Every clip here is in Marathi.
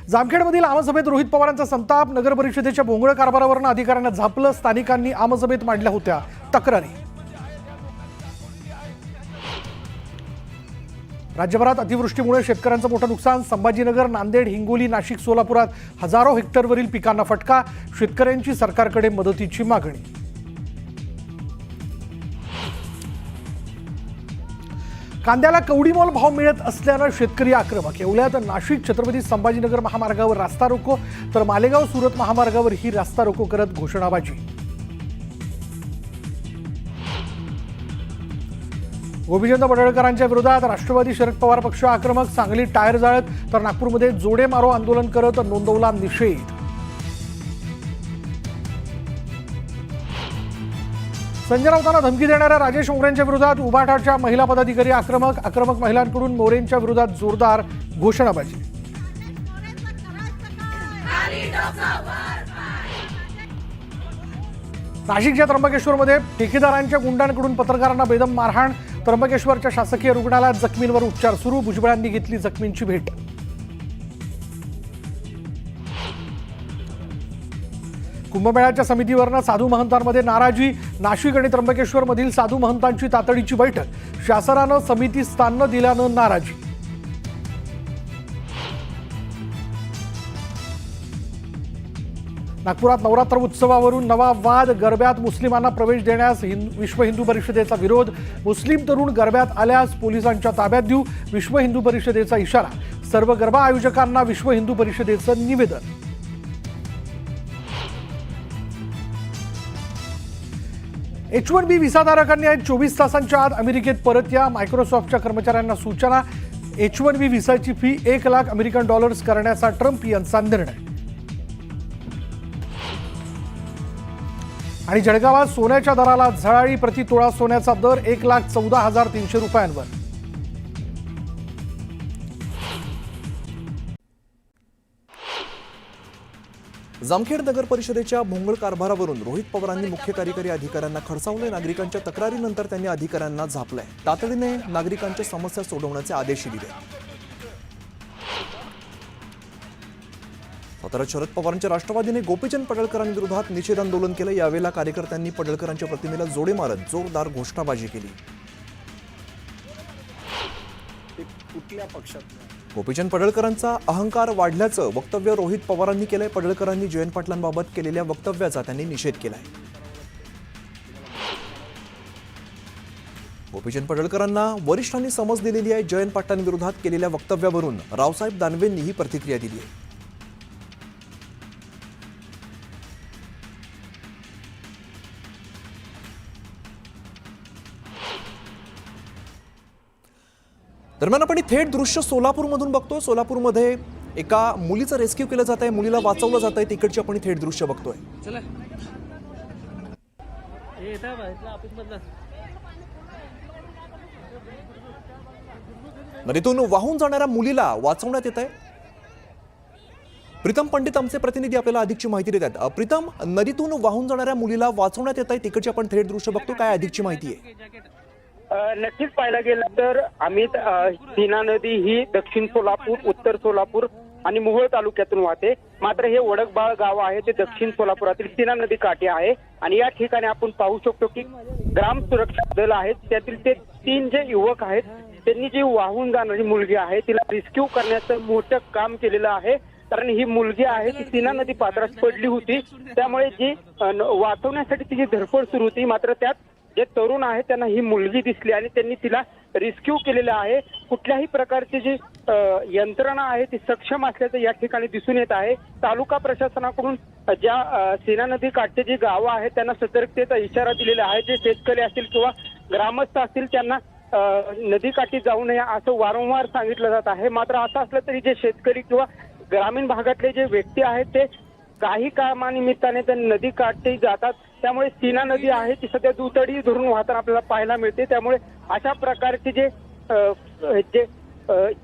जामखेडमधील आमसभेत रोहित पवारांचा संताप, नगर परिषदेच्या भोंगळ कारभारावरून अधिकाऱ्यांना झापलं, स्थानिकांनी आमसभेत मांडल्या होत्या तक्रारी। राज्यभरात अतिवृष्टीमुळे शेतकऱ्यांचं मोठं नुकसान, संभाजीनगर, नांदेड, हिंगोली, नाशिक, सोलापुरात हजारो हेक्टरवरील पिकांना फटका, शेतकऱ्यांची सरकारकडे मदतीची मागणी। कांद्याला कवडीमोल भाव मिळत असल्यानं शेतकरी आक्रमक। येवल्यात नाशिक छत्रपती संभाजीनगर महामार्गावर रास्ता रोको, तर मालेगाव सुरत महामार्गावर ही रास्ता रोको करत घोषणाबाजी। गोपीचंद पडळकरांच्या विरोधात राष्ट्रवादी शरद पवार पक्ष आक्रमक, सांगलीत टायर जाळत तर नागपूरमध्ये जोडे मारो आंदोलन करत नोंदवला निषेध। संजय राऊतांना धमकी देणाऱ्या राजेश मोरेंच्या विरोधात उभाटाच्या महिला पदाधिकारी आक्रमक महिलांकडून मोरेंच्या विरोधात जोरदार घोषणाबाजी। नाशिकच्या त्र्यंबकेश्वरमध्ये ठेकेदारांच्या गुंडांकडून पत्रकारांना बेदम मारहाण, त्र्यंबकेश्वरच्या शासकीय रुग्णालयात जखमींवर उपचार सुरू, भुजबळांनी घेतली जखमींची भेट। कुंभमेळ्याच्या समितीवरनं साधू महंतांमध्ये नाराजी, नाशिक आणि त्र्यंबकेश्वर मधील साधू महंतांची तातडीची बैठक, शासनानं समिती स्थान न दिल्यानं नाराजी। नागपुरात नवरात्र उत्सवावरून नवा वाद, गरब्यात मुस्लिमांना प्रवेश देण्यास विश्व हिंदू परिषदेचा विरोध, मुस्लिम तरुण गरब्यात आल्यास पोलिसांच्या ताब्यात देऊ, विश्व हिंदू परिषदेचा इशारा, सर्व गरबा आयोजकांना विश्व हिंदू परिषदेचं निवेदन। H1B व्हिसाधारकांनी आज 24 तासांच्या आत अमेरिकेत परत या, मायक्रोसॉफ्टच्या कर्मचाऱ्यांना सूचना, H1B व्हिसाची फी $1,00,000 करण्याचा ट्रम्प यांचा निर्णय। आणि जळगावात सोन्याच्या दराला झळाळी, प्रति तोळा सोन्याचा दर $1,14,300 जामखेड नगर परिषदेच्या भोंगळ कारभारावरून रोहित पवारांनी मुख्य कार्यकारी अधिकाऱ्यांना खडसावले। नागरिकांच्या तक्रारीनंतर त्यांनी अधिकाऱ्यांना झापलंय, तातडीने नागरिकांच्या समस्या सोडवण्याचे आदेश दिले। साताऱ्यात शरद पवारांच्या राष्ट्रवादीने गोपीचंद पडळकरांविरोधात निषेध आंदोलन केलं। यावेळेला कार्यकर्त्यांनी पडळकरांच्या प्रतिमेला जोडे मारत जोरदार घोषणाबाजी केली। कुठल्या पक्षात गोपीचंद पडळकरांचा अहंकार वाढल्याचं वक्तव्य रोहित पवारांनी केलंय। पडळकरांनी जयंत पाटलांबाबत केलेल्या वक्तव्याचा त्यांनी निषेध केलाय। गोपीचंद पडळकरांना वरिष्ठांनी समज दिलेली आहे। जयंत पाटलांविरोधात केलेल्या वक्तव्यावरून रावसाहेब दानवेंनी ही प्रतिक्रिया दिली आहे। दरम्यान आपण थेट दृश्य सोलापूरमधून बघतोय। सोलापूरमध्ये एका मुलीचं रेस्क्यू केलं जात आहे, मुलीला वाचवलं जात आहे, तिकडची आपण थेट दृश्य बघतोय। नदीतून वाहून जाणाऱ्या मुलीला वाचवण्यात येत आहे। प्रीतम पंडित आमचे प्रतिनिधी आपल्याला अधिकची माहिती देत आहेत। प्रीतम, नदीतून वाहून जाणाऱ्या मुलीला वाचवण्यात येत आहे, तिकडची आपण थेट दृश्य बघतो, काय अधिकची माहिती आहे? नक्कीच पाहायला गेलं तर अमित, सीना नदी ही दक्षिण सोलापूर, उत्तर सोलापूर आणि मोहोळ तालुक्यातून वाहते। मात्र हे वडकबाळ गाव आहे ते दक्षिण सोलापुरातील सीना नदी काठी आहे। आणि या ठिकाणी आपण पाहू शकतो की ग्राम सुरक्षा दल आहेत, त्यातील ते 3 जे युवक आहेत त्यांनी जी वाहून जाणारी मुलगी आहे तिला रिस्क्यू करण्याचं मोठं काम केलेलं आहे। कारण ही मुलगी आहे ती सीना नदी पात्रात पडली होती, त्यामुळे जी वाचवण्यासाठी तिची धडपड सुरू होती। मात्र त्यात जे तरुण आहेत त्यांना ही मुलगी दिसली आणि त्यांनी तिला रिस्क्यू केलेलं आहे। कुठल्याही प्रकारची जी यंत्रणा आहे ती सक्षम असल्याचं या ठिकाणी दिसून येत आहे। तालुका प्रशासनाकडून ज्या सीना नदी काठचे जी गावं आहेत त्यांना सतर्कतेचा इशारा दिलेला आहे। जे शेतकरी असतील किंवा ग्रामस्थ असतील त्यांना नदीकाठी जाऊ नये असं वारंवार सांगितलं जात आहे। मात्र असं असलं तरी जे शेतकरी किंवा ग्रामीण भागातले जे व्यक्ती आहेत ते काही कामानिमित्ताने त्या नदी काठी जातात, त्यामुळे सीना नदी आहे ती सध्या दुतडी धरून वाहताना आपल्याला पाहायला मिळते। त्यामुळे अशा प्रकारचे जे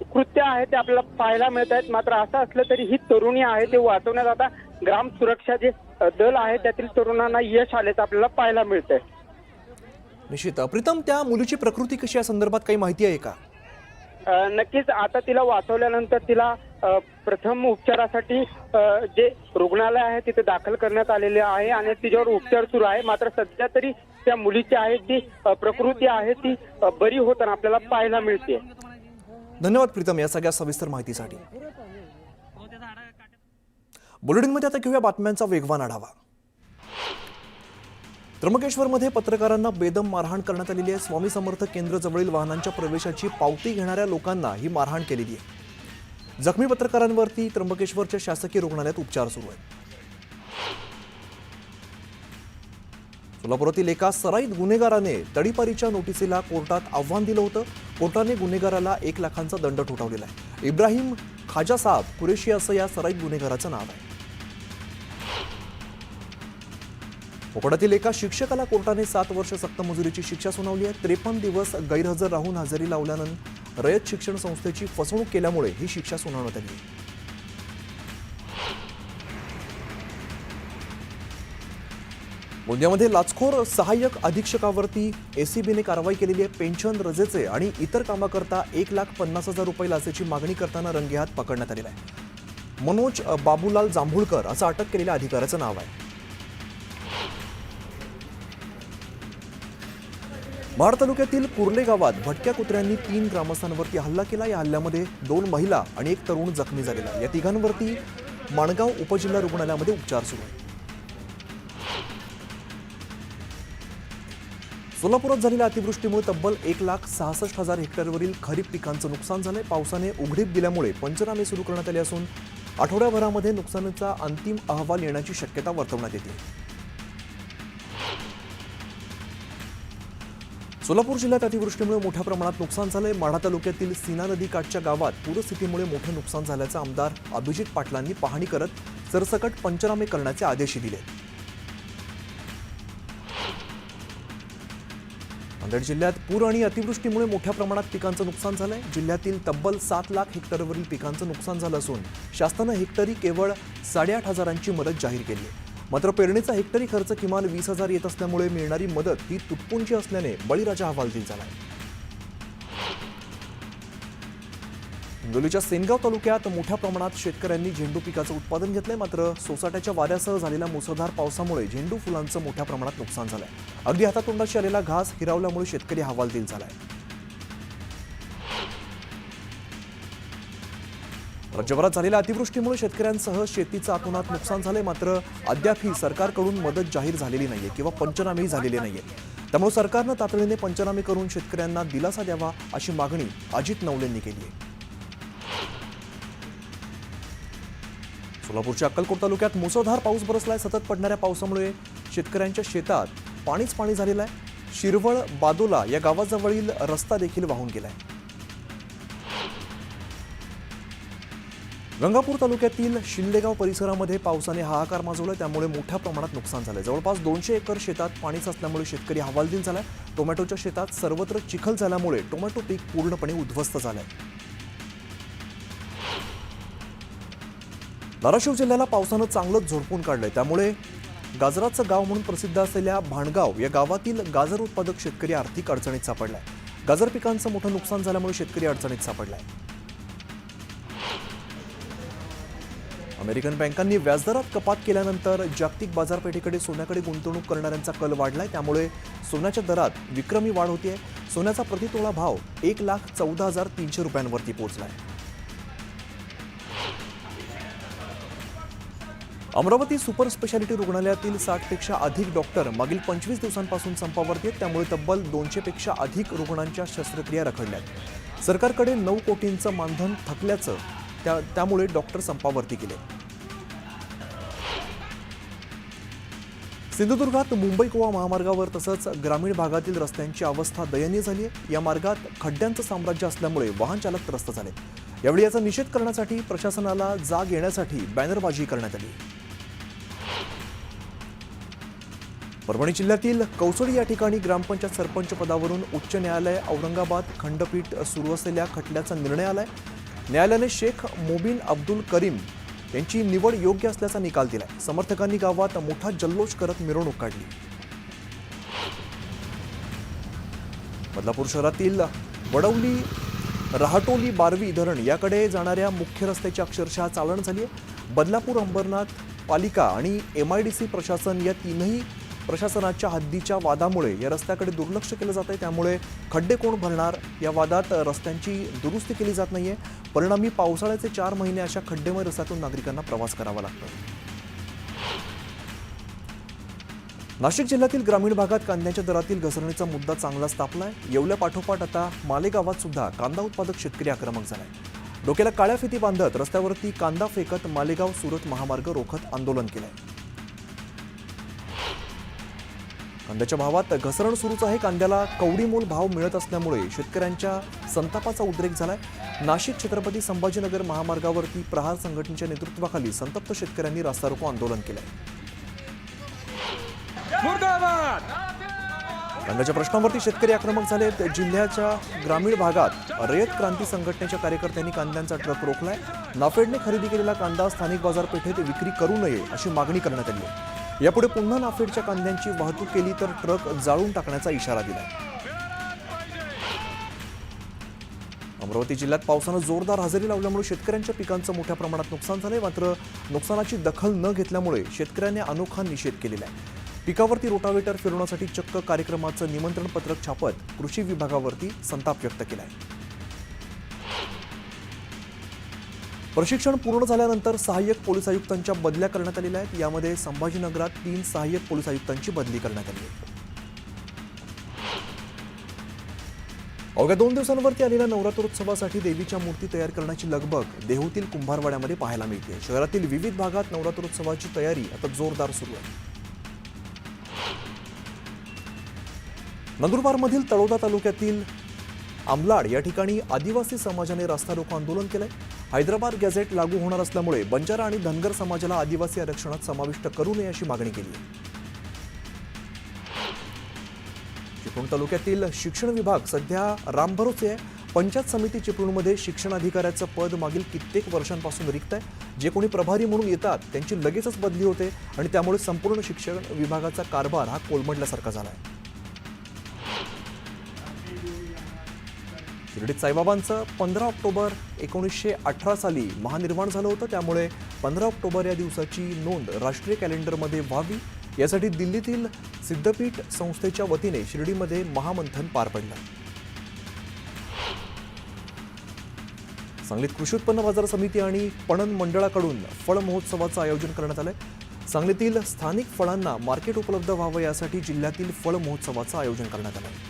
कृत्य आहे ते आपल्याला पाहायला मिळत आहेत। मात्र असं असलं तरी ही तरुणी आहे ते वाचवण्यात आता ग्राम सुरक्षा जे दल आहे त्यातील तरुणांना यश आल्याचं आपल्याला पाहायला मिळतंय। निश्चित। प्रीतम, त्या मुलीची प्रकृती कशी या संदर्भात काही माहिती आहे का? नक्कीच आता तिला वाचवल्यानंतर तिला प्रथम उपचारासाठी जे रुग्णालय आहे तिथे दाखल करण्यात आलेले आहे आणि तिच्यावर उपचार सुरू आहे. मात्र सध्या तरी त्या मुलीची आहे जी प्रकृती आहे ती बरी होताना आपल्याला पाहायला मिळते. धन्यवाद प्रीतम या सगळ्या सविस्तर माहितीसाठी. बुलेटिनमध्ये आता घेऊया बातम्यांचा वेगवान आढावा. त्र्यंबकेश्वरमध्ये पत्रकारांना बेदम मारहाण करण्यात आलेली आहे. स्वामी समर्थ केंद्र जवळील वाहनांच्या प्रवेशाची पावती घेणाऱ्या लोकांना ही मारहाण केलेली आहे. जखमी पत्रकारांवरती त्र्यंबकेश्वरच्या शासकीय रुग्णालयात उपचार सुरू आहेत. सोलापुरातील एका सराईत गुन्हेगाराने तडीपारीच्या नोटिसीला कोर्टात आव्हान दिलं होतं. कोर्टाने गुन्हेगाराला 1 लाखांचा दंड ठोठावलेला आहे. इब्राहिम खाजा साहब कुरेशी असं या सराईत गुन्हेगाराचं नाव आहे. कोकणातील एका शिक्षकाला कोर्टाने 7 वर्ष सक्तमजुरीची शिक्षा सुनावली आहे. 53 दिवस गैरहजर राहून हजेरी लावल्यानंतर रयत शिक्षण संस्थेची फसवणूक केल्यामुळे ही शिक्षा सुनावण्यात आली आहे. गोंदियामध्ये लाचखोर सहाय्यक अधीक्षकावरती एसीबीने कारवाई केलेली आहे. पेन्शन, रजेचे आणि इतर कामाकरता 1,50,000 रुपये लाचेची मागणी करताना रंगेहात पकडण्यात आलेला आहे. मनोज बाबूलाल जांभुळकर असं अटक केलेल्या अधिकाऱ्याचं नाव आहे. महाड तालुक्यातील कुर्ले गावात भटक्या कुत्र्यांनी 3 ग्रामस्थांवरती हल्ला केला. या हल्ल्यामध्ये 2 महिला आणि 1 तरुण जखमी झालेला. या तिघांवरती माणगाव उपजिल्हा रुग्णालयामध्ये उपचार सुरू आहेत. सोलापुरात झालेल्या अतिवृष्टीमुळे तब्बल 1,66,000 हेक्टरवरील खरीप पिकांचं नुकसान झालंय. पावसाने उघडीप दिल्यामुळे पंचनामे सुरू करण्यात आले असून आठवड्याभरामध्ये नुकसानीचा अंतिम अहवाल येण्याची शक्यता वर्तवण्यात येते. सोलापूर जिल्ह्यात अतिवृष्टीमुळे मोठ्या प्रमाणात नुकसान झालंय. माढा तालुक्यातील सीना नदी काठच्या गावात पूरस्थितीमुळे मोठे नुकसान झाल्याचं आमदार अभिजित पाटलांनी पाहणी करत सरसकट पंचनामे करण्याचे आदेश दिले. नांदेड जिल्ह्यात पूर आणि अतिवृष्टीमुळे मोठ्या प्रमाणात पिकांचं नुकसान झालंय. जिल्ह्यातील तब्बल 7 लाख हेक्टरवरील पिकांचं नुकसान झालं असून शासनानं हेक्टरी केवळ 8,500ची मदत जाहीर केली आहे. मात्र पेरणीचा हेक्टरी खर्च किमान 20,000 येत असल्यामुळे मिळणारी मदत ही तुटपुंजी असल्याने बळीराजा हवालदिल झाला आहे. हिंगोलीच्या सेनगाव तालुक्यात मोठ्या प्रमाणात शेतकऱ्यांनी झेंडू पिकाचं उत्पादन घेतलंय. मात्र सोसाट्याच्या वाऱ्यासह झालेल्या मुसळधार पावसामुळे झेंडू फुलांचं मोठ्या प्रमाणात नुकसान झालंय. अगदी हातातोंडाशी आलेला घास हिरावल्यामुळे शेतकरी हवालदिल झालाय. राज्यभरात झालेल्या अतिवृष्टीमुळे शेतकऱ्यांसह शेतीचं अतोनात नुकसान झालंय. मात्र अद्यापही सरकारकडून मदत जाहीर झालेली नाहीये किंवा पंचनामेही झालेले नाहीये. त्यामुळे सरकारनं तातडीने पंचनामे करून शेतकऱ्यांना दिलासा द्यावा अशी मागणी अजित नवलेंनी केली आहे. सोलापूरच्या अक्कलकोट तालुक्यात मुसळधार पाऊस बरसलाय. सतत पडणाऱ्या पावसामुळे शेतकऱ्यांच्या शेतात पाणी झालेलं आहे. शिरवळ बादोला या गावाजवळील रस्ता देखील वाहून गेलाय. गंगापूर तालुक्यातील शिंदेगाव परिसरामध्ये पावसाने हाहाकार माजवलाय. त्यामुळे मोठ्या प्रमाणात नुकसान झालंय. जवळपास 200 एकर शेतात पाणी साचल्यामुळे शेतकरी हवालदिल झालाय. टोमॅटोच्या शेतात सर्वत्र चिखल झाल्यामुळे टोमॅटो पीक पूर्णपणे उद्ध्वस्त झालंय. धाराशिव जिल्ह्याला पावसानं चांगलंच झोडपून काढलंय. त्यामुळे गाजराचं गाव म्हणून प्रसिद्ध असलेल्या भाणगाव या गावातील गाजर उत्पादक शेतकरी आर्थिक अडचणीत सापडलाय. गाजर पिकांचं मोठं नुकसान झाल्यामुळे शेतकरी अडचणीत सापडलाय. अमेरिकन बँकांनी व्याजदरात कपात केल्यानंतर जागतिक बाजारपेठेकडे सोन्याकडे गुंतवणूक करणाऱ्यांचा कल वाढलाय. त्यामुळे सोन्याच्या दरात विक्रमी वाढ होतीये. सोन्याचा प्रतितोळा भाव 1,14,300 रुपयांवरती पोहोचलाय. अमरावती सुपर स्पेशालिटी रुग्णालयातील 60पेक्षा अधिक डॉक्टर मागील 25 दिवसांपासून संपावरती आहेत. त्यामुळे तब्बल 200पेक्षा अधिक रुग्णांच्या शस्त्रक्रिया रखडल्यात. सरकारकडे 9 कोटींचं मानधन थकल्याचं त्यामुळे डॉक्टर संपावरती गेले. सिंधुदुर्गात मुंबई गोवा महामार्गावर तसंच ग्रामीण भागातील रस्त्यांची अवस्था दयनीय झाली आहे. या मार्गात खड्ड्यांचं साम्राज्य असल्यामुळे वाहन चालक त्रस्त झाले. यावेळी याचा निषेध करण्यासाठी प्रशासनाला जाग येण्यासाठी बॅनरबाजी करण्यात आली. परभणी जिल्ह्यातील कौसडी या ठिकाणी ग्रामपंचायत सरपंच पदावरून उच्च न्यायालय औरंगाबाद खंडपीठ सुरू असलेल्या खटल्याचा निर्णय आलाय. न्यायालयाने शेख मोबिन अब्दुल करीम यांची निवड योग्य असल्याचा निकाल दिलाय. समर्थकांनी गावात मोठा जल्लोष करत मिरवणूक काढली. बदलापूर शहरातील वडवली रहाटोली बारवी धरण याकडे जाणाऱ्या मुख्य रस्त्याची अक्षरशः चाळण झाली आहे। बदलापूर अंबरनाथ पालिका आणि MIDC प्रशासन या तीनही प्रशासनाच्या हद्दीच्या वादामुळे या रस्त्याकडे दुर्लक्ष केलं जात आहे। त्यामुळे खड्डे कोण भरणार या वादात रस्त्यांची दुरुस्ती केली जात नाहीये। परिणामी पावसाळ्याचे 4 महिने अशा खड्डेमय रस्त्यातून नागरिकांना प्रवास करावा लागतो। नाशिक जिल्ह्यातील ग्रामीण भागात कांद्याच्या दरातील घसरणीचा मुद्दा चांगलाच तापलाय। येवल्या पाठोपाठ आता मालेगावात सुद्धा कांदा उत्पादक शेतकरी आक्रमक झालाय। डोक्याला काळ्या फिती बांधत रस्त्यावरती कांदा फेकत मालेगाव सुरत महामार्ग रोखत आंदोलन केलंय। कांद्याच्या भावात घसरण सुरूच आहे। कांद्याला कवडीमोल भाव मिळत असल्यामुळे शेतकऱ्यांच्या संतापाचा उद्रेक झालाय। नाशिक छत्रपती संभाजीनगर महामार्गावरती प्रहार संघटनेच्या नेतृत्वाखाली संतप्त शेतकऱ्यांनी रास्ता रोको आंदोलन केलंय। कांद्याच्या प्रश्नावरती शेतकरी आक्रमक झाले। जिल्ह्याच्या ग्रामीण भागात रयत क्रांती संघटनेच्या कार्यकर्त्यांनी कांद्यांचा ट्रक रोखलाय। नाफेडने खरेदी केलेला कांदा स्थानिक बाजारपेठेत विक्री करू नये अशी मागणी करण्यात आली आहे। यापुढे पुन्हा नाफेडच्या कांद्यांची वाहतूक केली तर ट्रक जाळून टाकण्याचा इशारा दिलाय। अमरावती जिल्ह्यात पावसानं जोरदार हजेरी लावल्यामुळे शेतकऱ्यांच्या पिकांचं मोठ्या प्रमाणात नुकसान झालंय। मात्र नुकसानाची दखल न घेतल्यामुळे शेतकऱ्यांनी अनोखा निषेध केलेला आहे। पिकावरती रोटावेटर फिरवण्यासाठी चक्क कार्यक्रमाचं निमंत्रण पत्रक छापत कृषी विभागावरती संताप व्यक्त केलाय। प्रशिक्षण पूर्ण झाल्यानंतर सहाय्यक पोलीस आयुक्तांच्या बदल्या करण्यात आलेल्या आहेत। यामध्ये संभाजीनगरात 3 सहाय्यक पोलीस आयुक्तांची बदली करण्यात आली आहे। अवघ्या 2 दिवसांवरती आलेल्या नवरात्रोत्सवासाठी देवीच्या मूर्ती तयार करण्याची लगबग देहूतील कुंभारवाड्यामध्ये पाहायला मिळते। शहरातील विविध भागात नवरात्रोत्सवाची तयारी आता जोरदार सुरू आहे। नंदुरबारमधील तळोदा तालुक्यातील आमलाड या ठिकाणी आदिवासी समाजाने रास्ता रोको आंदोलन केलंय। हैदराबाद गॅझेट लागू होणार असल्यामुळे बंजारा आणि धनगर समाजाला आदिवासी आरक्षणात समाविष्ट करू नये अशी मागणी केली आहे। चिपळूण तालुक्यातील शिक्षण विभाग सध्या रामभरोसे आहे। पंचायत समिती चिपळूणमध्ये शिक्षण अधिकाऱ्याचं पद मागील कित्येक वर्षांपासून रिक्त आहे। जे कोणी प्रभारी म्हणून येतात त्यांची लगेचच बदली होते आणि त्यामुळे संपूर्ण शिक्षण विभागाचा कारभार हा कोलमडल्यासारखा झाला आहे। शिर्डीत साईबाबांचं 15 ऑक्टोबर 1918 साली महानिर्वाण झालं होतं। त्यामुळे 15 ऑक्टोबर या दिवसाची नोंद राष्ट्रीय कॅलेंडरमध्ये व्हावी यासाठी दिल्लीतील सिद्धपीठ संस्थेच्या वतीने शिर्डीमध्ये महामंथन पार पडलं। सांगलीत कृषी उत्पन्न बाजार समिती आणि पणन मंडळाकडून फळ महोत्सवाचं आयोजन करण्यात आलंय। सांगलीतील स्थानिक फळांना मार्केट उपलब्ध व्हावं यासाठी जिल्ह्यातील फळ महोत्सवाचं आयोजन करण्यात आलं।